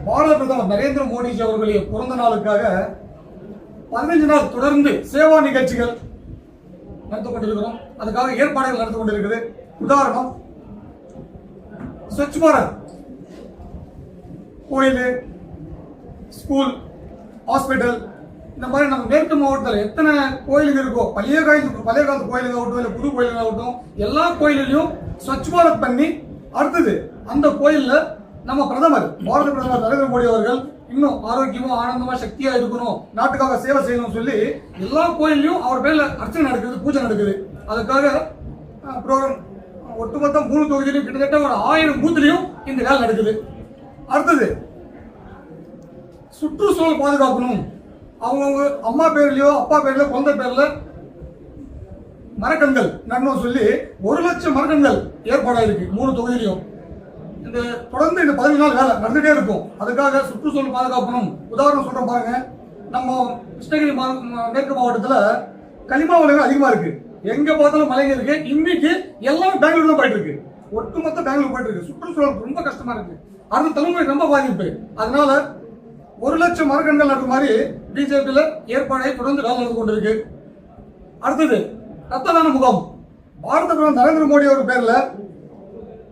பாரத பிரதமர் நரேந்திர மோடிஜி அவர்களுடைய பிறந்த நாளுக்காக 15 நாள் தொடர்ந்து சேவா நிகழ்ச்சிகள் நடந்து கொண்டிருக்கிறோம். அதுக்காக ஏற்பாடுகள் நடந்து கொண்டிருக்கிறது. உதாரணம், ஸ்வச் பாரத், கோயில், ஸ்கூல், ஹாஸ்பிட்டல், இந்த மாதிரி நம்ம மேற்கு மாவட்டத்தில் எத்தனை கோயிலுக்கு இருக்கோ, பழைய காலத்து கோயிலுக்காகட்டும் இல்லை புது கோயிலுக்காகட்டும், எல்லா கோயிலையும் ஸ்வச் பாரத் பண்ணி, அடுத்தது அந்த கோயில்ல நம்ம பிரதமர் பாரத பிரதமர் நரேந்திர மோடி அவர்கள் இன்னும் ஆரோக்கியமா ஆனந்தமா சக்தியா இருக்கணும், நாட்டுக்காக சேவை செய்யணும் சொல்லி எல்லா கோயிலையும் அவர் பேர்ல அர்ச்சனை நடக்குது, பூஜை நடக்குது. அதுக்காக ப்ரோக்ராம் ஒட்டுமொத்த 3 தொகுதியிலும் கிட்டத்தட்ட ஒரு 1000 பூத்துலையும் இந்த வேலை நடக்குது. அடுத்தது சுற்றுச்சூழல் பாதுகாக்கணும், அவங்கவுங்க அம்மா பேர்லயோ அப்பா பேர்லயோ குழந்தை பேர்ல மரக்கன்கள் நடணும் சொல்லி 1 லட்சம் மரக்கன்கள் ஏற்பாடாயிருக்கு 3 தொகுதியிலையும். இந்த தொடர்ந்து இந்த 15 நாள் வேலை நடந்துட்டே இருக்கும். அதுக்காக சுற்றுச்சூழல் பாதுகாக்கணும். உதாரணம் சொல்றேன் பாருங்க, நம்ம கிருஷ்ணகிரி மேற்கு மாவட்டத்தில் களிமா வளங்கள் அதிகமா இருக்கு. எங்க பார்த்தாலும் மலைங்க இருக்கு. இன்னைக்கு எல்லாம் பெங்களூர் தான் போயிட்டு இருக்கு, ஒட்டுமொத்த பெங்களூர் போயிட்டு இருக்கு. சுற்றுச்சூழல் ரொம்ப கஷ்டமா இருக்கு. அடுத்த தலைமுறை ரொம்ப பாதிப்பு. அதனால 1 லட்சம் மரக்கன்கள் நடுற மாதிரி பிஜேபியில ஏற்பாடை தொடர்ந்து வேலை நடந்து கொண்டிருக்கு. அடுத்தது ரத்த தான முகாம். பாரத பிரதமர் நரேந்திர மோடி அவர் பேர்ல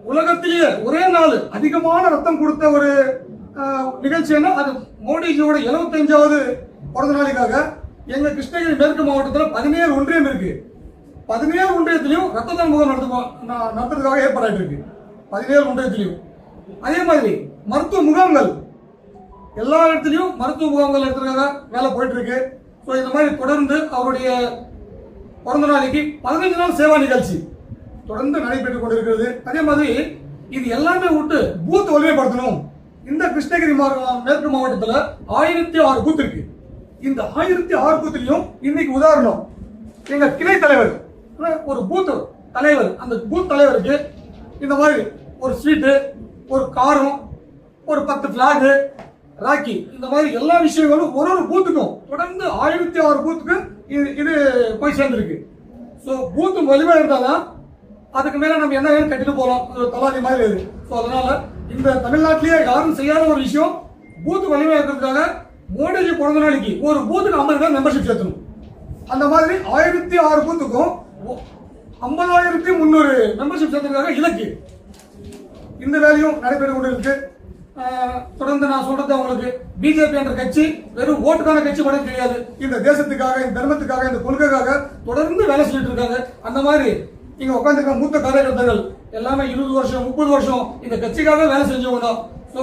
உலகத்திலேயே ஒரே நாள் அதிகமான ரத்தம் கொடுத்த ஒரு நிகழ்ச்சின்னா அது மோடிஜியோட 75வது பிறந்த நாளுக்காக எங்க கிருஷ்ணகிரி மேற்கு மாவட்டத்தில் 17 ஒன்றியம் இருக்கு. 17 ஒன்றியத்திலையும் ரத்த தான முகாம் நடத்துறதுக்காக ஏற்பாடு இருக்கு. 17 ஒன்றியத்திலையும் அதே மாதிரி மருத்துவ முகாம்கள் எல்லா இடத்துலையும் மருத்துவ முகாம்கள் நடத்துறதுக்காக வேலை போயிட்டு இருக்கு. ஸோ இந்த மாதிரி தொடர்ந்து அவருடைய பிறந்த நாளைக்கு 15 நாள் சேவா நிகழ்ச்சி தொடர்ந்து நடைபெற்றுக் கொண்டிருக்கிறது. அதே மாதிரி இது எல்லாமே விட்டு பூத் வலிமைப்படுத்தணும். இந்த கிருஷ்ணகிரி மேற்கு மாவட்டத்தில் 1006 பூத் இருக்கு. இந்த 1006 பூத்திலையும் இன்னைக்கு உதாரணம், எங்க கிளை தலைவர் ஒரு பூத் தலைவர், அந்த பூத் தலைவருக்கு இந்த மாதிரி ஒரு ஸ்வீட்டு, ஒரு காரம், ஒரு 10 பிளாக், ராக்கி, இந்த மாதிரி எல்லா விஷயங்களும் ஒரு பூத்துக்கும் தொடர்ந்து 1006 பூத்துக்கு இது போய் சேர்ந்துருக்கு. ஸோ பூத்து வலிமை இருந்தாதான் அதுக்கு மேல நம்ம என்ன கட்டிட்டு போகலாம், தலாதி மாதிரி இது. ஸோ அதனால இந்த தமிழ்நாட்டிலேயே யாரும் செய்யாத ஒரு விஷயம், பூத் வலிமை இருக்கிறதுக்காக மோடிஜி பிறந்த நாளைக்கு ஒரு பூத்துக்கு 50 பேர் மெம்பர்ஷிப் சேர்த்தணும். அந்த மாதிரி 1006 பூத்துக்கும் 50,300 மெம்பர்ஷிப் சேர்த்ததுக்காக இலக்கு. இந்த வேலையும் நடைபெற்று கொண்டிருக்கு. தொடர்ந்து நான் சொல்றது உங்களுக்கு, பிஜேபி என்ற கட்சி வெறும் ஓட்டுக்கான கட்சி மட்டும் கிடையாது. இந்த தேசத்துக்காக, இந்த தர்மத்துக்காக, இந்த கொள்கைக்காக தொடர்ந்து வேலை செஞ்சுட்டு இருக்காங்க. அந்த மாதிரி இங்க உட்காந்துருக்க மூத்த காரியகர்த்தாக்கள் எல்லாமே 20 வருஷம் 30 வருஷம் இந்த கட்சிக்காக வேலை செஞ்சவங்க தான். ஸோ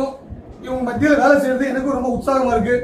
இவங்க மத்தியில் வேலை செய்யறது எனக்கு ரொம்ப உற்சாகமா இருக்கு.